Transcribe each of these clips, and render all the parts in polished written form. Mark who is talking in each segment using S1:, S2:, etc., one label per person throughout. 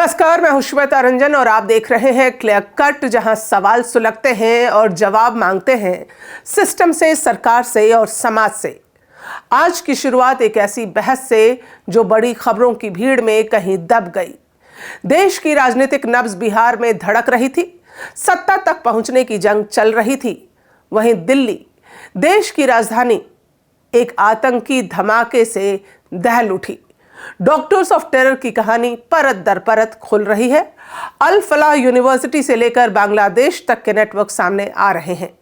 S1: नमस्कार, मैं हूं श्वेता रंजन और आप देख रहे हैं क्लियर कट, जहां सवाल सुलगते हैं और जवाब मांगते हैं सिस्टम से, सरकार से और समाज से। आज की शुरुआत एक ऐसी बहस से जो बड़ी खबरों की भीड़ में कहीं दब गई। देश की राजनीतिक नब्ज बिहार में धड़क रही थी, सत्ता तक पहुंचने की जंग चल रही थी। वहीं दिल्ली, देश की राजधानी, एक आतंकी धमाके से दहल उठी। डॉक्टर्स ऑफ टेरर की कहानी परत दर परत खुल रही है। अल फलाह यूनिवर्सिटी से लेकर बांग्लादेश तक के नेटवर्क सामने आ रहे हैं।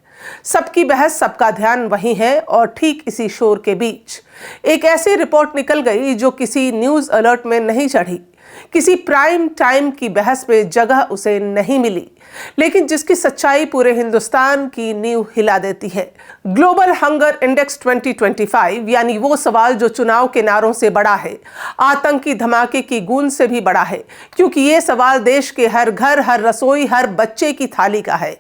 S1: सबकी बहस, सबका ध्यान वहीं है और ठीक इसी शोर के बीच एक ऐसी रिपोर्ट निकल गई जो किसी न्यूज अलर्ट में नहीं चढ़ी, किसी प्राइम टाइम की बहस में जगह उसे नहीं मिली, लेकिन जिसकी सच्चाई पूरे हिंदुस्तान की नींव हिला देती है। ग्लोबल हंगर इंडेक्स 2025, यानी वो सवाल जो चुनाव के नारों से बड़ा है, आतंकी धमाके की गूंज से भी बड़ा है, क्योंकि ये सवाल देश के हर घर, हर रसोई, हर बच्चे की थाली का है।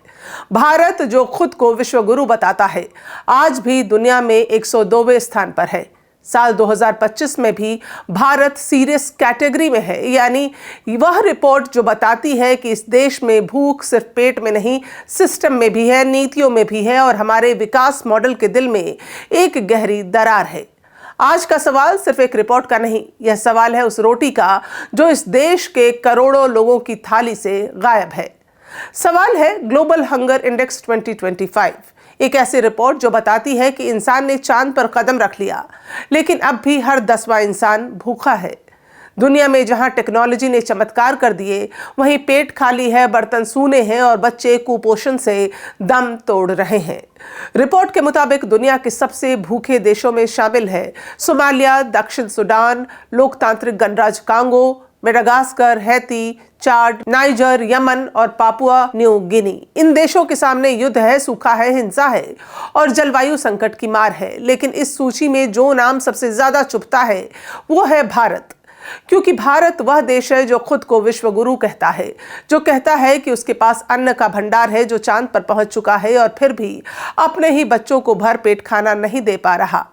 S1: भारत, जो खुद को विश्व गुरु बताता है, आज भी दुनिया में 102वें स्थान पर है। साल 2025 में भी भारत सीरियस कैटेगरी में है, यानी वह रिपोर्ट जो बताती है कि इस देश में भूख सिर्फ पेट में नहीं, सिस्टम में भी है, नीतियों में भी है और हमारे विकास मॉडल के दिल में एक गहरी दरार है। आज का सवाल सिर्फ एक रिपोर्ट का नहीं, यह सवाल है उस रोटी का जो इस देश के करोड़ों लोगों की थाली से गायब है। सवाल है ग्लोबल हंगर इंडेक्स 2025, एक ऐसी रिपोर्ट जो बताती है कि इंसान ने चांद पर कदम रख लिया, लेकिन अब भी हर 10वां इंसान भूखा है। दुनिया में जहां टेक्नोलॉजी ने चमत्कार कर दिए, वहीं पेट खाली है, बर्तन सूने हैं और बच्चे कुपोषण से दम तोड़ रहे हैं। रिपोर्ट के मुताबिक दुनिया के सबसे भूखे देशों में शामिल है सोमालिया, दक्षिण सूडान, लोकतांत्रिक गणराज्य कांगो, मेडागास्कर, हैती, चाड, नाइजर, यमन और पापुआ न्यू गिनी। इन देशों के सामने युद्ध है, सूखा है, हिंसा है और जलवायु संकट की मार है। लेकिन इस सूची में जो नाम सबसे ज्यादा चुभता है वो है भारत, क्योंकि भारत वह देश है जो खुद को विश्व गुरु कहता है, जो कहता है कि उसके पास अन्न का भंडार है, जो चांद पर पहुंच चुका है और फिर भी अपने ही बच्चों को भर पेट खाना नहीं दे पा रहा।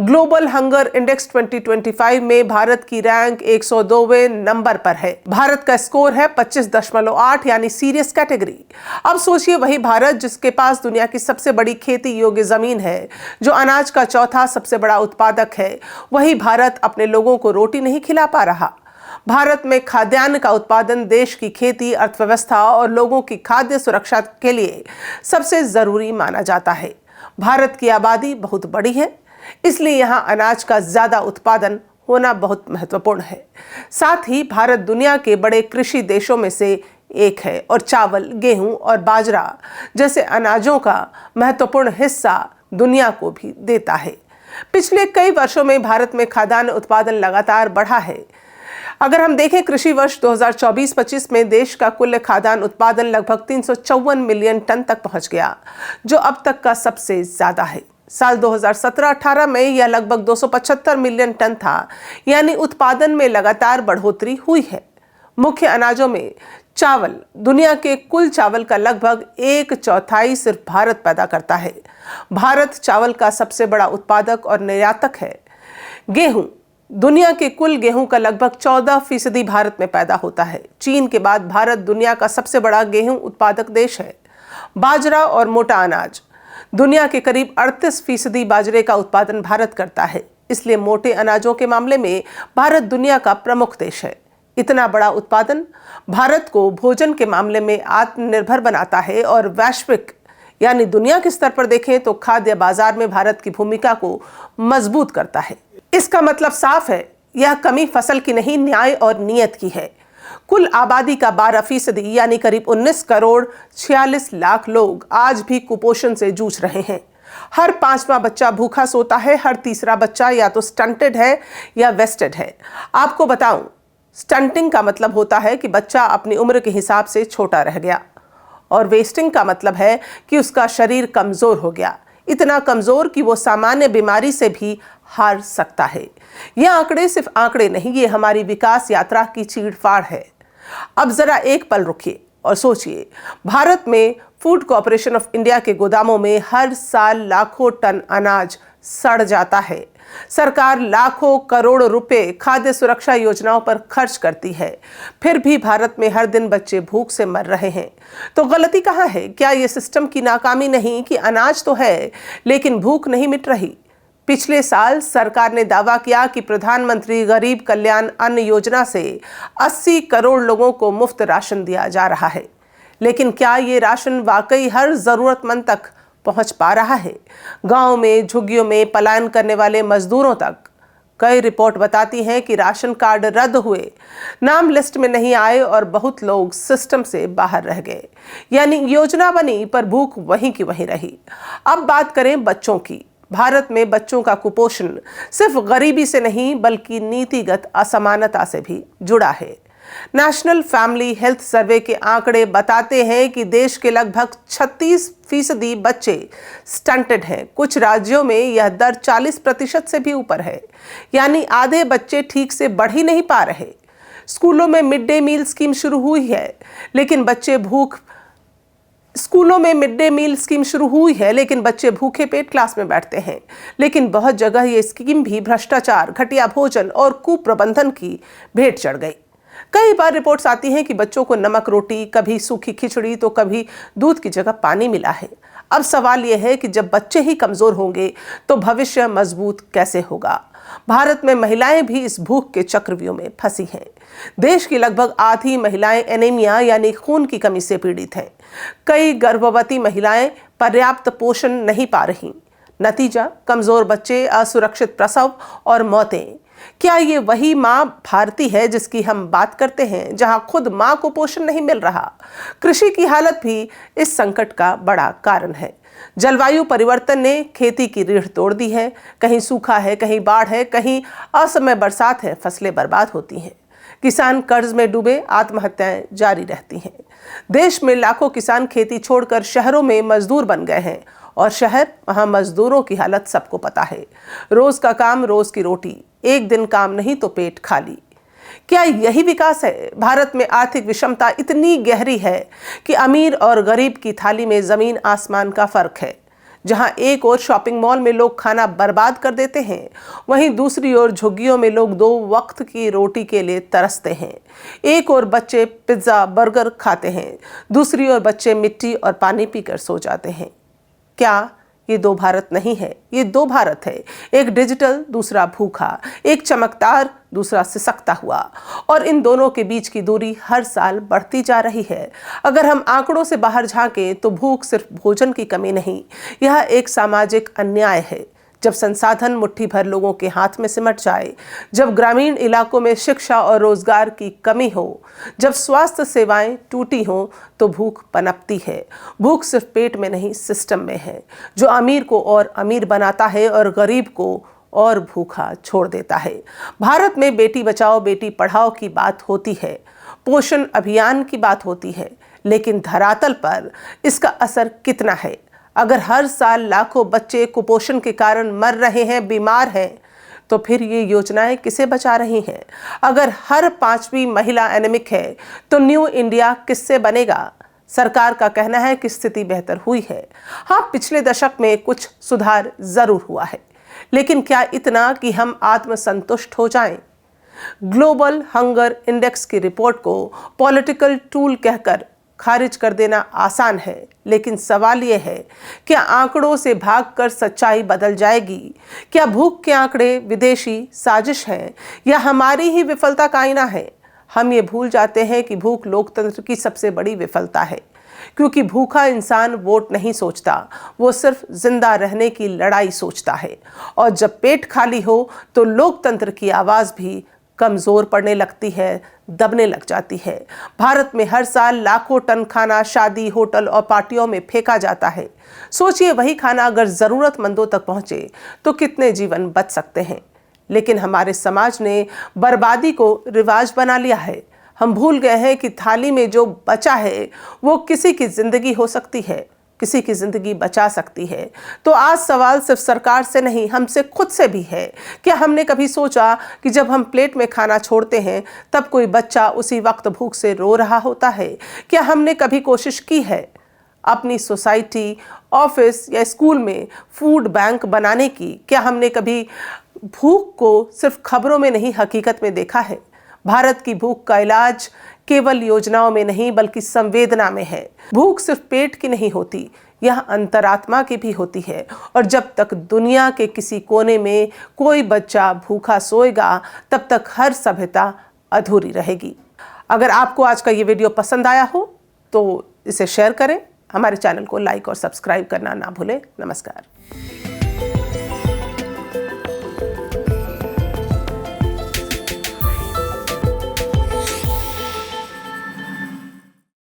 S1: ग्लोबल हंगर इंडेक्स 2025 में भारत की रैंक 102वें नंबर पर है। भारत का स्कोर है 25.8, यानी सीरियस कैटेगरी। अब सोचिए, वही भारत जिसके पास दुनिया की सबसे बड़ी खेती योग्य जमीन है, जो अनाज का चौथा सबसे बड़ा उत्पादक है, वही भारत अपने लोगों को रोटी नहीं खिला पा रहा। भारत में खाद्यान्न का उत्पादन देश की खेती, अर्थव्यवस्था और लोगों की खाद्य सुरक्षा के लिए सबसे जरूरी माना जाता है। भारत की आबादी बहुत बड़ी है, इसलिए यहां अनाज का ज्यादा उत्पादन होना बहुत महत्वपूर्ण है। साथ ही भारत दुनिया के बड़े कृषि देशों में से एक है और चावल, गेहूं और बाजरा जैसे अनाजों का महत्वपूर्ण हिस्सा दुनिया को भी देता है। पिछले कई वर्षों में भारत में खाद्यान्न उत्पादन लगातार बढ़ा है। अगर हम देखें, कृषि वर्ष 2024-25 में देश का कुल खाद्यान्न उत्पादन लगभग 354 मिलियन टन तक पहुंच गया, जो अब तक का सबसे ज्यादा है। साल 2017-18 में यह लगभग 275 मिलियन टन था, यानी उत्पादन में लगातार बढ़ोतरी हुई है। मुख्य अनाजों में चावल, दुनिया के कुल चावल का लगभग 1/4 सिर्फ भारत पैदा करता है। भारत चावल का सबसे बड़ा उत्पादक और निर्यातक है। गेहूं, दुनिया के कुल गेहूं का लगभग 14% भारत में पैदा होता है। चीन के बाद भारत दुनिया का सबसे बड़ा गेहूं उत्पादक देश है। बाजरा और मोटा अनाज, दुनिया के करीब 38% बाजरे का उत्पादन भारत करता है। इसलिए मोटे अनाजों के मामले में भारत दुनिया का प्रमुख देश है। इतना बड़ा उत्पादन भारत को भोजन के मामले में आत्मनिर्भर बनाता है और वैश्विक, यानी दुनिया के स्तर पर देखें तो खाद्य बाजार में भारत की भूमिका को मजबूत करता है। इसका मतलब साफ है, यह कमी फसल की नहीं, न्याय और नीयत की है। कुल आबादी का 12%, यानी करीब 19 करोड़ 46 लाख लोग आज भी कुपोषण से जूझ रहे हैं। हर 5वां बच्चा भूखा सोता है, हर तीसरा बच्चा या तो स्टंटेड है या वेस्टेड है। आपको बताऊं, स्टंटिंग का मतलब होता है कि बच्चा अपनी उम्र के हिसाब से छोटा रह गया, और वेस्टिंग का मतलब है कि उसका शरीर कमजोर हो गया, इतना कमजोर कि वो सामान्य बीमारी से भी हार सकता है। ये आंकड़े सिर्फ आंकड़े नहीं, ये हमारी विकास यात्रा की चीड़-फाड़ है। अब जरा एक पल रुकिए और सोचिए, भारत में फूड कॉर्पोरेशन ऑफ इंडिया के गोदामों में हर साल लाखों टन अनाज सड़ जाता है। सरकार लाखों करोड़ रुपए खाद्य सुरक्षा योजनाओं पर खर्च करती है, फिर भी भारत में हर दिन बच्चे भूख से मर रहे हैं। तो गलती कहाँ है? क्या ये सिस्टम की नाकामी नहीं कि अनाज तो है लेकिन भूख नहीं मिट रही? पिछले साल सरकार ने दावा किया कि प्रधानमंत्री गरीब कल्याण अन्न योजना से 80 करोड़ लोगों को मुफ्त राशन दिया जा रहा है, लेकिन क्या ये राशन वाकई हर जरूरतमंद तक पहुंच पा रहा है? गांव में, झुग्गियों में पलायन करने वाले मजदूरों तक कई रिपोर्ट बताती हैं कि राशन कार्ड रद्द हुए, नाम लिस्ट में नहीं आए और बहुत लोग सिस्टम से बाहर रह गए। यानी योजना बनी पर भूख वहीं की वहीं रही। अब बात करें बच्चों की। भारत में बच्चों का कुपोषण सिर्फ गरीबी से नहीं बल्कि नीतिगत असमानता से भी जुड़ा है। नेशनल फैमिली हेल्थ सर्वे के आंकड़े बताते हैं कि देश के लगभग 36% बच्चे स्टंटेड हैं। कुछ राज्यों में यह दर 40% से भी ऊपर है, यानी आधे बच्चे ठीक से बढ़ ही नहीं पा रहे। स्कूलों में मिड डे मील स्कीम शुरू हुई है, लेकिन बच्चे बच्चे भूखे पेट क्लास में बैठते हैं। लेकिन बहुत जगह ये स्कीम भी भ्रष्टाचार, घटिया भोजन और कुप्रबंधन की भेंट चढ़ गई। कई बार रिपोर्ट्स आती हैं कि बच्चों को नमक रोटी, कभी सूखी खिचड़ी तो कभी दूध की जगह पानी मिला है। अब सवाल यह है कि जब बच्चे ही कमजोर होंगे तो भविष्य मजबूत कैसे होगा? भारत में महिलाएं भी इस भूख के चक्रव्यूह में फंसी हैं। देश की लगभग आधी महिलाएं एनीमिया यानी खून की कमी से पीड़ित हैं। कई गर्भवती महिलाएं पर्याप्त पोषण नहीं पा रही। नतीजा, कमजोर बच्चे, असुरक्षित प्रसव और मौतें। क्या ये वही मां भारती है जिसकी हम बात करते हैं, जहां खुद मां को पोषण नहीं मिल रहा? कृषि की हालत भी इस संकट का बड़ा कारण है। जलवायु परिवर्तन ने खेती की रीढ़ तोड़ दी है। कहीं सूखा है, कहीं बाढ़ है, कहीं असमय बरसात है, फसलें बर्बाद होती हैं। किसान कर्ज में डूबे, आत्महत्याएं जारी रहती हैं। देश में लाखों किसान खेती छोड़कर शहरों में मजदूर बन गए हैं और वहां मजदूरों की हालत सबको पता है। रोज का काम, रोज की रोटी, एक दिन काम नहीं तो पेट खाली। क्या यही विकास है? भारत में आर्थिक विषमता इतनी गहरी है कि अमीर और गरीब की थाली में जमीन आसमान का फर्क है। जहां एक ओर शॉपिंग मॉल में लोग खाना बर्बाद कर देते हैं, वहीं दूसरी ओर झुग्गियों में लोग 2 वक्त की रोटी के लिए तरसते हैं। एक ओर बच्चे पिज्जा, बर्गर खाते हैं, दूसरी ओर बच्चे मिट्टी और पानी पीकर सो जाते हैं। क्या ये 2 भारत नहीं है? ये 2 भारत है। एक डिजिटल, दूसरा भूखा। एक चमकदार, दूसरा सिसकता हुआ। और इन दोनों के बीच की दूरी हर साल बढ़ती जा रही है। अगर हम आंकड़ों से बाहर झांकें तो भूख सिर्फ भोजन की कमी नहीं, यह एक सामाजिक अन्याय है। जब संसाधन मुट्ठी भर लोगों के हाथ में सिमट जाए, जब ग्रामीण इलाकों में शिक्षा और रोजगार की कमी हो, जब स्वास्थ्य सेवाएं टूटी हो, तो भूख पनपती है। भूख सिर्फ पेट में नहीं, सिस्टम में है, जो अमीर को और अमीर बनाता है और गरीब को और भूखा छोड़ देता है। भारत में बेटी बचाओ बेटी पढ़ाओ की बात होती है, पोषण अभियान की बात होती है, लेकिन धरातल पर इसका असर कितना है? अगर हर साल लाखों बच्चे कुपोषण के कारण मर रहे हैं, बीमार हैं, तो फिर ये योजनाएं किसे बचा रही हैं? अगर हर 5वीं महिला एनीमिक है तो न्यू इंडिया किससे बनेगा? सरकार का कहना है कि स्थिति बेहतर हुई है। हाँ, पिछले दशक में कुछ सुधार जरूर हुआ है, लेकिन क्या इतना कि हम आत्मसंतुष्ट हो जाएं? ग्लोबल हंगर इंडेक्स की रिपोर्ट को पॉलिटिकल टूल कहकर खारिज कर देना आसान है, लेकिन सवाल यह है, क्या आंकड़ों से भागकर सच्चाई बदल जाएगी? क्या भूख के आंकड़े विदेशी साजिश हैं या हमारी ही विफलता का आईना है? हम ये भूल जाते हैं कि भूख लोकतंत्र की सबसे बड़ी विफलता है, क्योंकि भूखा इंसान वोट नहीं सोचता, वो सिर्फ जिंदा रहने की लड़ाई सोचता है। और जब पेट खाली हो तो लोकतंत्र की आवाज भी कमजोर पड़ने लगती है, दबने लग जाती है। भारत में हर साल लाखों टन खाना शादी, होटल और पार्टियों में फेंका जाता है। सोचिए, वही खाना अगर जरूरतमंदों तक पहुंचे तो कितने जीवन बच सकते हैं। लेकिन हमारे समाज ने बर्बादी को रिवाज बना लिया है। हम भूल गए हैं कि थाली में जो बचा है वो किसी की जिंदगी हो सकती है, किसी की जिंदगी बचा सकती है। तो आज सवाल सिर्फ सरकार से नहीं, हमसे खुद से भी है। क्या हमने कभी सोचा कि जब हम प्लेट में खाना छोड़ते हैं तब कोई बच्चा उसी वक्त भूख से रो रहा होता है? क्या हमने कभी कोशिश की है अपनी सोसाइटी, ऑफिस या स्कूल में फूड बैंक बनाने की? क्या हमने कभी भूख को सिर्फ खबरों में नहीं, हकीकत में देखा है। भारत की भूख का इलाज केवल योजनाओं में नहीं बल्कि संवेदना में है। भूख सिर्फ पेट की नहीं होती, यह अंतरात्मा की भी होती है। और जब तक दुनिया के किसी कोने में कोई बच्चा भूखा सोएगा, तब तक हर सभ्यता अधूरी रहेगी। अगर आपको आज का ये वीडियो पसंद आया हो तो इसे शेयर करें, हमारे चैनल को लाइक और सब्सक्राइब करना ना भूलें। नमस्कार।